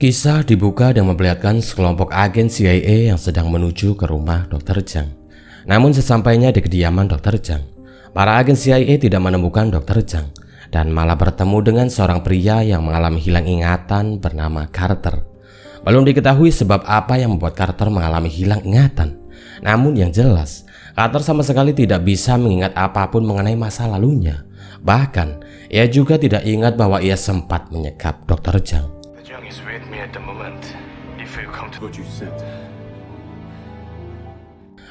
Kisah dibuka dengan memperlihatkan sekelompok agen CIA yang sedang menuju ke rumah Dr. Zhang. Namun sesampainya di kediaman Dr. Zhang, para agen CIA tidak menemukan Dr. Zhang dan malah bertemu dengan seorang pria yang mengalami hilang ingatan bernama Carter. Belum diketahui sebab apa yang membuat Carter mengalami hilang ingatan. Namun yang jelas, Carter sama sekali tidak bisa mengingat apapun mengenai masa lalunya. Bahkan, ia juga tidak ingat bahwa ia sempat menyekap Dr. Zhang.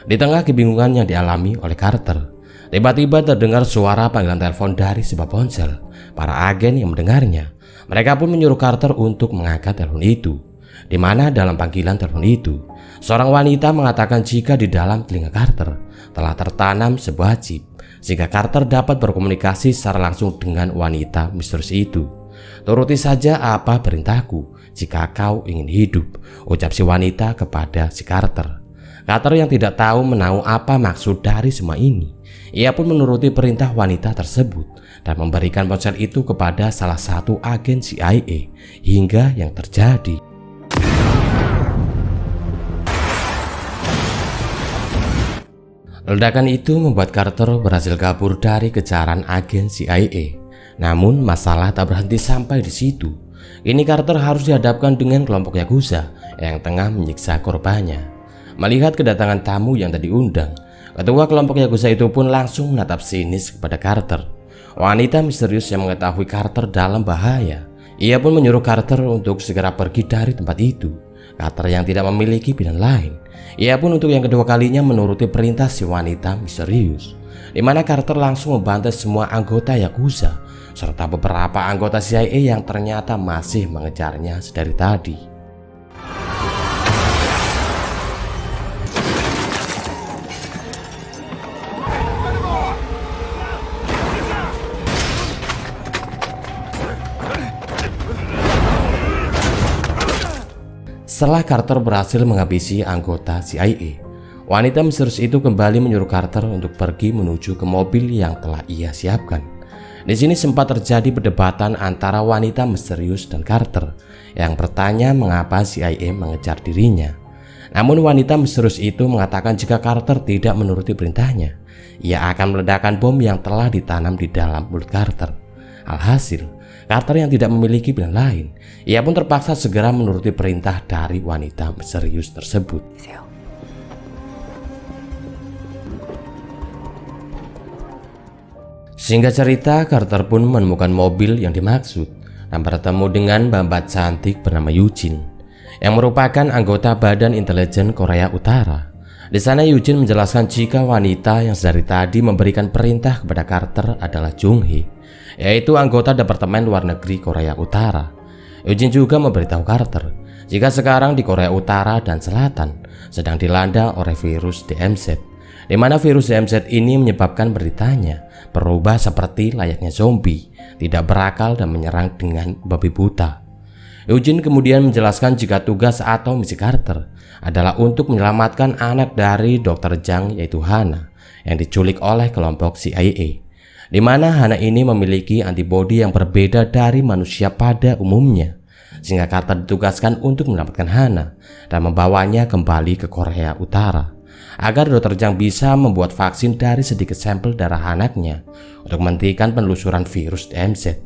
Di tengah kebingungan yang dialami oleh Carter, tiba-tiba terdengar suara panggilan telepon dari sebuah ponsel. Para agen yang mendengarnya, mereka pun menyuruh Carter untuk mengangkat telepon itu. Di mana dalam panggilan telepon itu, seorang wanita mengatakan jika di dalam telinga Carter telah tertanam sebuah chip, sehingga Carter dapat berkomunikasi secara langsung dengan wanita misterius itu. "Turuti saja apa perintahku jika kau ingin hidup," ucap si wanita kepada si Carter. Carter yang tidak tahu menahu apa maksud dari semua ini, ia pun menuruti perintah wanita tersebut dan memberikan ponsel itu kepada salah satu agen CIA hingga yang terjadi. Ledakan itu membuat Carter berhasil kabur dari kejaran agen CIA. Namun masalah tak berhenti sampai di situ. Kini Carter harus dihadapkan dengan kelompok Yakuza yang tengah menyiksa korbannya. Melihat kedatangan tamu yang tadi diundang, ketua kelompok Yakuza itu pun langsung menatap sinis kepada Carter. Wanita misterius yang mengetahui Carter dalam bahaya, ia pun menyuruh Carter untuk segera pergi dari tempat itu. Carter yang tidak memiliki pilihan lain, ia pun untuk yang kedua kalinya menuruti perintah si wanita misterius, di mana Carter langsung membantai semua anggota Yakuza serta beberapa anggota CIA yang ternyata masih mengejarnya sedari tadi. Setelah Carter berhasil menghabisi anggota CIA, wanita misterius itu kembali menyuruh Carter untuk pergi menuju ke mobil yang telah ia siapkan. Di sini sempat terjadi perdebatan antara wanita misterius dan Carter yang bertanya mengapa CIA mengejar dirinya. Namun wanita misterius itu mengatakan jika Carter tidak menuruti perintahnya, ia akan meledakkan bom yang telah ditanam di dalam mulut Carter. Alhasil, Carter yang tidak memiliki pilihan lain, ia pun terpaksa segera menuruti perintah dari wanita misterius tersebut. Singkat cerita, Carter pun menemukan mobil yang dimaksud dan bertemu dengan mbak cantik bernama Eugene, yang merupakan anggota Badan Intelijen Korea Utara. Di sana Eugene menjelaskan jika wanita yang sedari tadi memberikan perintah kepada Carter adalah Jung Hee, yaitu anggota Departemen Luar Negeri Korea Utara. Eugene juga memberitahu Carter jika sekarang di Korea Utara dan Selatan sedang dilanda oleh virus DMZ, di mana virus DMZ ini menyebabkan beritanya berubah seperti layaknya zombie, tidak berakal dan menyerang dengan babi buta. Eugene kemudian menjelaskan jika tugas atau misi Carter adalah untuk menyelamatkan anak dari Dr. Zhang, yaitu Hana, yang diculik oleh kelompok CIA, di mana Hana ini memiliki antibodi yang berbeda dari manusia pada umumnya, sehingga Carter ditugaskan untuk menyelamatkan Hana dan membawanya kembali ke Korea Utara agar Dr. Zhang bisa membuat vaksin dari sedikit sampel darah anaknya untuk menghentikan penelusuran virus DMZ.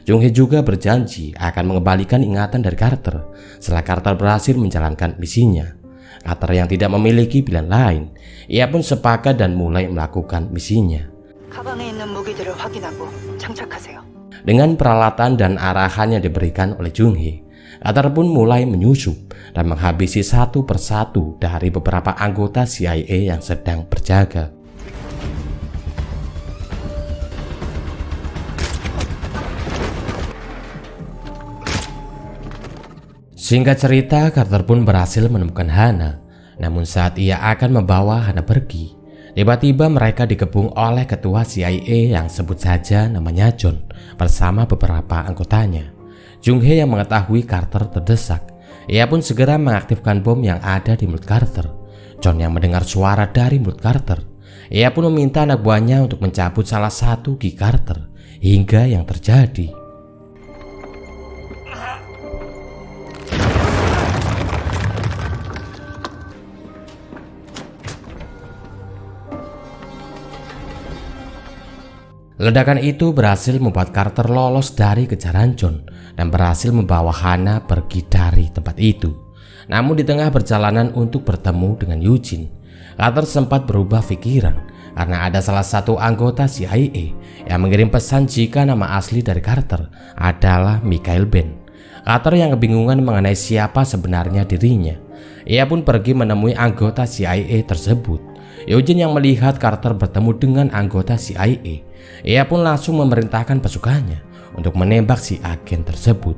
Jung Hee juga berjanji akan mengembalikan ingatan dari Carter setelah Carter berhasil menjalankan misinya. Carter yang tidak memiliki pilihan lain, ia pun sepakat dan mulai melakukan misinya. Dengan peralatan dan arahan yang diberikan oleh Jung Hee, Carter pun mulai menyusup dan menghabisi satu persatu dari beberapa anggota CIA yang sedang berjaga. Singkat cerita, Carter pun berhasil menemukan Hana. Namun saat ia akan membawa Hana pergi, tiba-tiba mereka dikepung oleh ketua CIA yang sebut saja namanya John bersama beberapa anggotanya. Jung Hee yang mengetahui Carter terdesak, ia pun segera mengaktifkan bom yang ada di mulut Carter. John yang mendengar suara dari mulut Carter, ia pun meminta anak buahnya untuk mencabut salah satu gigi Carter hingga yang terjadi. Ledakan itu berhasil membuat Carter lolos dari kejaran John dan berhasil membawa Hana pergi dari tempat itu. Namun di tengah perjalanan untuk bertemu dengan Eugene, Carter sempat berubah pikiran karena ada salah satu anggota CIA yang mengirim pesan jika nama asli dari Carter adalah Michael Ben. Carter yang kebingungan mengenai siapa sebenarnya dirinya. Ia pun pergi menemui anggota CIA tersebut. Eugene yang melihat Carter bertemu dengan anggota CIA, ia pun langsung memerintahkan pasukannya untuk menembak si agen tersebut.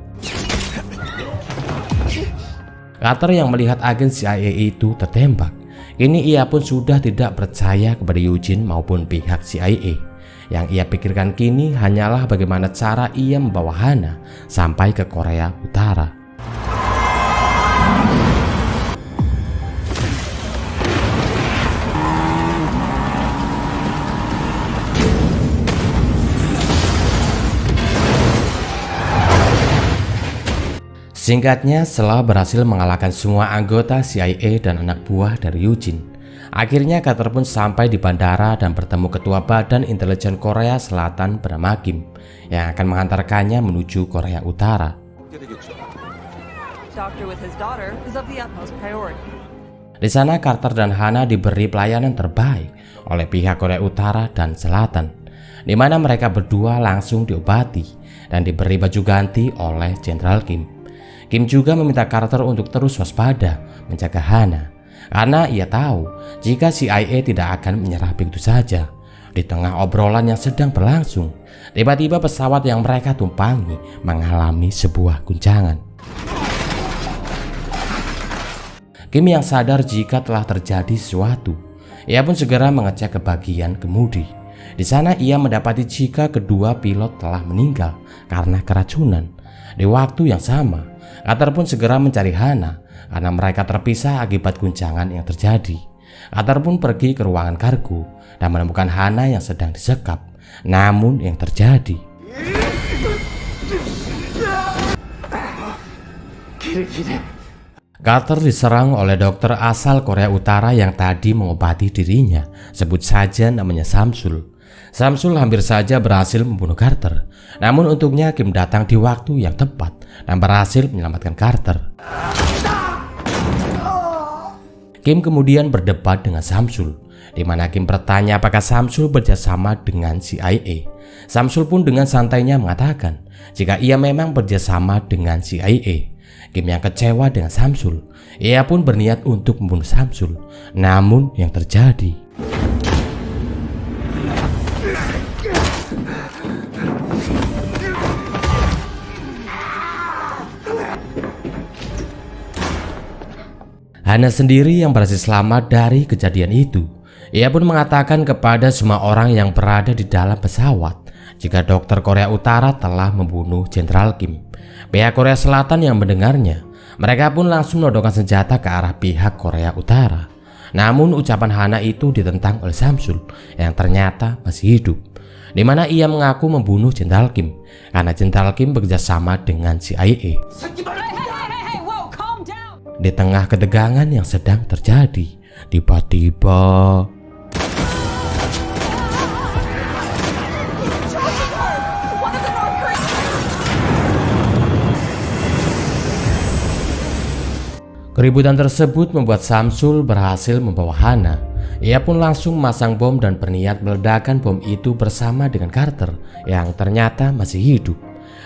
Carter yang melihat agen CIA itu tertembak, kini ia pun sudah tidak percaya kepada Eugene maupun pihak CIA. Yang ia pikirkan kini hanyalah bagaimana cara ia membawa Hana sampai ke Korea Utara. Singkatnya, setelah berhasil mengalahkan semua anggota CIA dan anak buah dari Eugene, akhirnya Carter pun sampai di bandara dan bertemu Ketua Badan Intelijen Korea Selatan bernama Kim yang akan mengantarkannya menuju Korea Utara. Di sana Carter dan Hana diberi pelayanan terbaik oleh pihak Korea Utara dan Selatan, di mana mereka berdua langsung diobati dan diberi baju ganti oleh Jenderal Kim. Kim juga meminta Carter untuk terus waspada menjaga Hana karena ia tahu jika CIA tidak akan menyerah begitu saja. Di tengah obrolan yang sedang berlangsung, tiba-tiba pesawat yang mereka tumpangi mengalami sebuah guncangan. Kim yang sadar jika telah terjadi sesuatu, ia pun segera mengecek ke bagian kemudi. Di sana ia mendapati jika kedua pilot telah meninggal karena keracunan. Di waktu yang sama, Carter pun segera mencari Hana karena mereka terpisah akibat guncangan yang terjadi. Carter pun pergi ke ruangan kargo dan menemukan Hana yang sedang disekap. Namun yang terjadi, Carter diserang oleh dokter asal Korea Utara yang tadi mengobati dirinya. Sebut saja namanya Samsul. Samsul hampir saja berhasil membunuh Carter. Namun untungnya Kim datang di waktu yang tepat dan berhasil menyelamatkan Carter. Kim kemudian berdebat dengan Samsul, di mana Kim bertanya apakah Samsul bekerjasama dengan CIA. Samsul pun dengan santainya mengatakan jika ia memang bekerjasama dengan CIA. Kim yang kecewa dengan Samsul, ia pun berniat untuk membunuh Samsul. Namun yang terjadi, Hana sendiri yang berhasil selamat dari kejadian itu. Ia pun mengatakan kepada semua orang yang berada di dalam pesawat jika dokter Korea Utara telah membunuh Jenderal Kim. Pihak Korea Selatan yang mendengarnya, mereka pun langsung menodongkan senjata ke arah pihak Korea Utara. Namun ucapan Hana itu ditentang oleh Samsul yang ternyata masih hidup, di mana ia mengaku membunuh Jenderal Kim karena Jenderal Kim bekerjasama dengan CIA. Di tengah ketegangan yang sedang terjadi, tiba-tiba keributan tersebut membuat Samsul berhasil membawa Hana. Ia pun langsung memasang bom dan berniat meledakkan bom itu bersama dengan Carter yang ternyata masih hidup.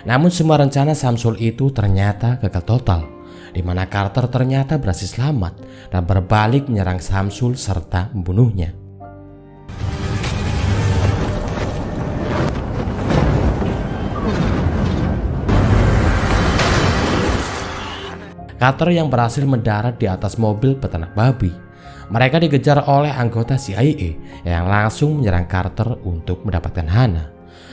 Namun semua rencana Samsul itu ternyata gagal total, di mana Carter ternyata berhasil selamat dan berbalik menyerang Samsul serta membunuhnya. Carter yang berhasil mendarat di atas mobil peternak babi. Mereka dikejar oleh anggota CIA yang langsung menyerang Carter untuk mendapatkan Hana.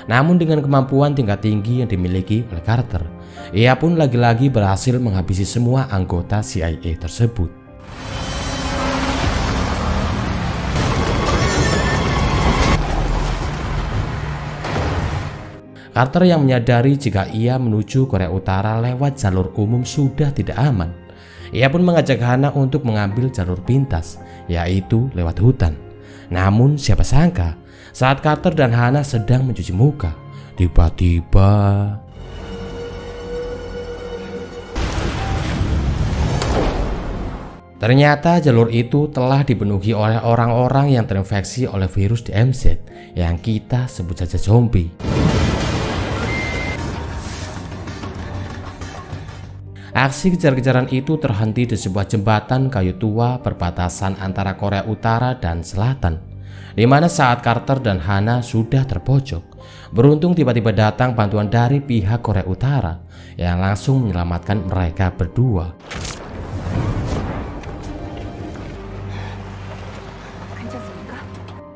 Namun dengan kemampuan tingkat tinggi yang dimiliki oleh Carter, ia pun lagi-lagi berhasil menghabisi semua anggota CIA tersebut. Carter yang menyadari jika ia menuju Korea Utara lewat jalur umum sudah tidak aman. Ia pun mengajak Hana untuk mengambil jalur pintas, yaitu lewat hutan. Namun siapa sangka Saat Carter dan Hana sedang mencuci muka, tiba-tiba ternyata jalur itu telah dipenuhi oleh orang-orang yang terinfeksi oleh virus DMZ yang kita sebut saja zombie. Aksi kejar-kejaran itu terhenti di sebuah jembatan kayu tua perbatasan antara Korea Utara dan Selatan, di mana saat Carter dan Hana sudah terpojok, beruntung tiba-tiba datang bantuan dari pihak Korea Utara yang langsung menyelamatkan mereka berdua.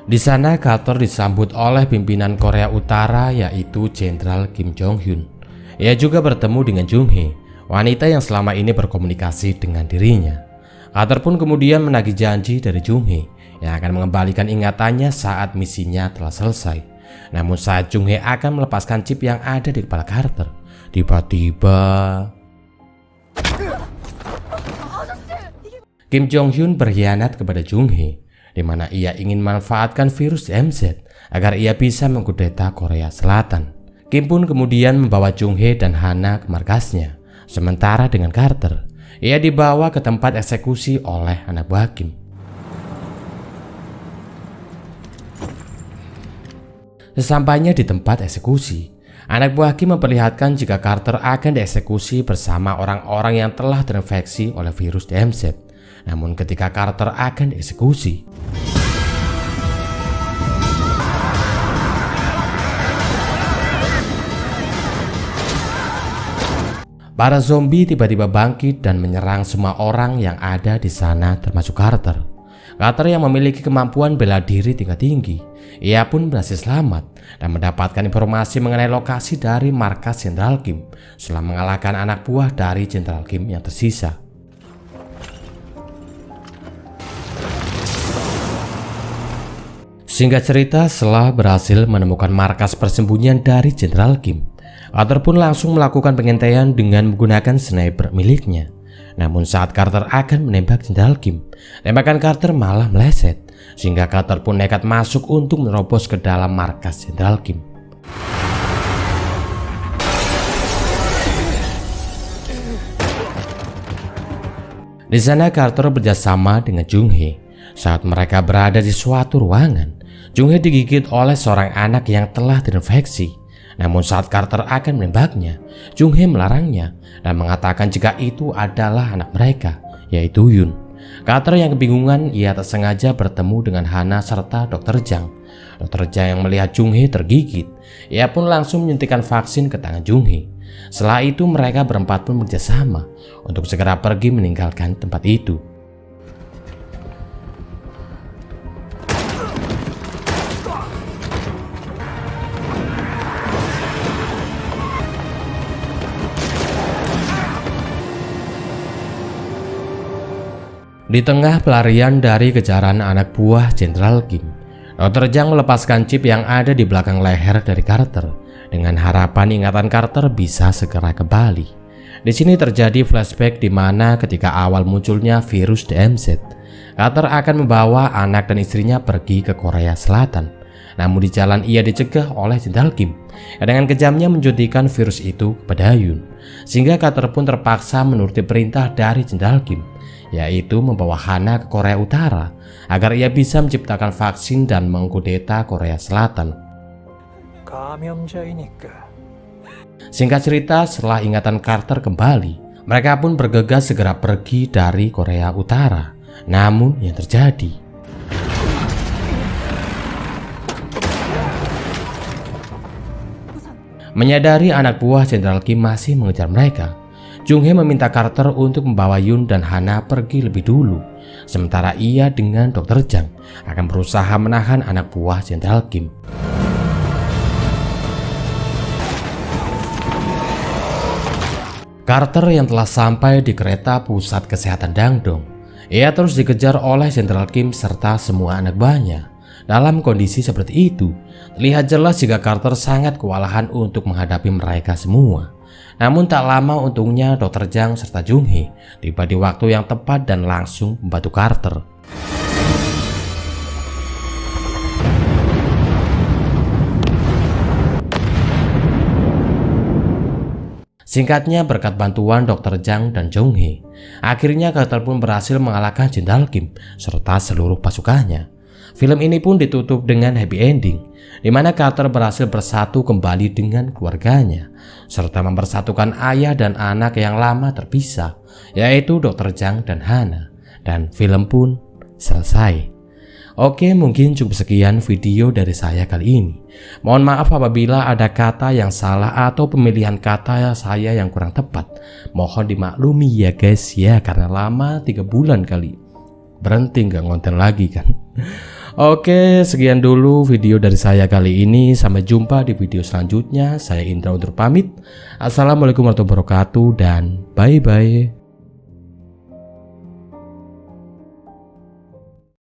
Di sana Carter disambut oleh pimpinan Korea Utara yaitu Jenderal Kim Jong Hyun. Ia juga bertemu dengan Jung Hee, wanita yang selama ini berkomunikasi dengan dirinya. Carter pun kemudian menagih janji dari Jung Hee yang akan mengembalikan ingatannya saat misinya telah selesai. Namun saat Jung Hee akan melepaskan chip yang ada di kepala Carter, tiba-tiba Kim Jong Hyun berkhianat kepada Jung Hee, di mana ia ingin memanfaatkan virus DMZ agar ia bisa mengkudeta Korea Selatan. Kim pun kemudian membawa Jung Hee dan Hana ke markasnya. Sementara dengan Carter, ia dibawa ke tempat eksekusi oleh anak buah Kim. Sesampainya di tempat eksekusi, anak buah Kim memperlihatkan jika Carter akan dieksekusi bersama orang-orang yang telah terinfeksi oleh virus DMZ. Namun ketika Carter akan dieksekusi, para zombie tiba-tiba bangkit dan menyerang semua orang yang ada di sana termasuk Carter. Carter yang memiliki kemampuan bela diri tingkat tinggi, ia pun berhasil selamat dan mendapatkan informasi mengenai lokasi dari markas Jenderal Kim setelah mengalahkan anak buah dari Jenderal Kim yang tersisa. Singkat cerita, setelah berhasil menemukan markas persembunyian dari Jenderal Kim, Carter pun langsung melakukan pengintaian dengan menggunakan sniper miliknya. Namun saat Carter akan menembak Jenderal Kim, tembakan Carter malah meleset, sehingga Carter pun nekat masuk untuk menerobos ke dalam markas Jenderal Kim. Di sana Carter bekerjasama dengan Jung Hee. Saat mereka berada di suatu ruangan, Jung Hee digigit oleh seorang anak yang telah terinfeksi. Namun saat Carter akan menembaknya, Jung Hee melarangnya dan mengatakan jika itu adalah anak mereka, yaitu Yun. Carter yang kebingungan, ia tak sengaja bertemu dengan Hana serta Dr. Jang. Dr. Jang yang melihat Jung Hee tergigit, ia pun langsung menyuntikkan vaksin ke tangan Jung Hee. Setelah itu mereka berempat pun bekerjasama untuk segera pergi meninggalkan tempat itu. Di tengah pelarian dari kejaran anak buah Jenderal Kim, Dr. Jang melepaskan chip yang ada di belakang leher dari Carter dengan harapan ingatan Carter bisa segera kembali. Di sini terjadi flashback di mana ketika awal munculnya virus DMZ, Carter akan membawa anak dan istrinya pergi ke Korea Selatan. Namun di jalan ia dicegah oleh Jenderal Kim yang dengan kejamnya menjuntikkan virus itu kepada Yun, sehingga Carter pun terpaksa menuruti perintah dari Jenderal Kim, yaitu membawa Hana ke Korea Utara agar ia bisa menciptakan vaksin dan mengkudeta Korea Selatan. Singkat cerita, setelah ingatan Carter kembali, mereka pun bergegas segera pergi dari Korea Utara. Namun yang terjadi, menyadari anak buah Jenderal Kim masih mengejar mereka, Jung Hee meminta Carter untuk membawa Yun dan Hana pergi lebih dulu, sementara ia dengan Dr. Jang akan berusaha menahan anak buah Jenderal Kim. Carter yang telah sampai di kereta pusat kesehatan Dangdong, ia terus dikejar oleh Jenderal Kim serta semua anak buahnya. Dalam kondisi seperti itu, terlihat jelas jika Carter sangat kewalahan untuk menghadapi mereka semua. Namun tak lama untungnya Dr. Jang serta Jung Hee tiba di waktu yang tepat dan langsung membantu Carter. Singkatnya, berkat bantuan Dr. Zhang dan Zhong He, akhirnya Carter pun berhasil mengalahkan Jenderal Kim serta seluruh pasukannya. Film ini pun ditutup dengan happy ending, di mana Carter berhasil bersatu kembali dengan keluarganya, serta mempersatukan ayah dan anak yang lama terpisah, yaitu Dr. Zhang dan Hana, dan film pun selesai. Oke, mungkin cukup sekian video dari saya kali ini. Mohon maaf apabila ada kata yang salah atau pemilihan kata saya yang kurang tepat. Mohon dimaklumi ya guys ya, karena lama 3 bulan kali berhenti nggak ngonten lagi kan. Oke, sekian dulu video dari saya kali ini. Sampai jumpa di video selanjutnya. Saya Indra undur pamit. Assalamualaikum warahmatullahi wabarakatuh dan bye bye.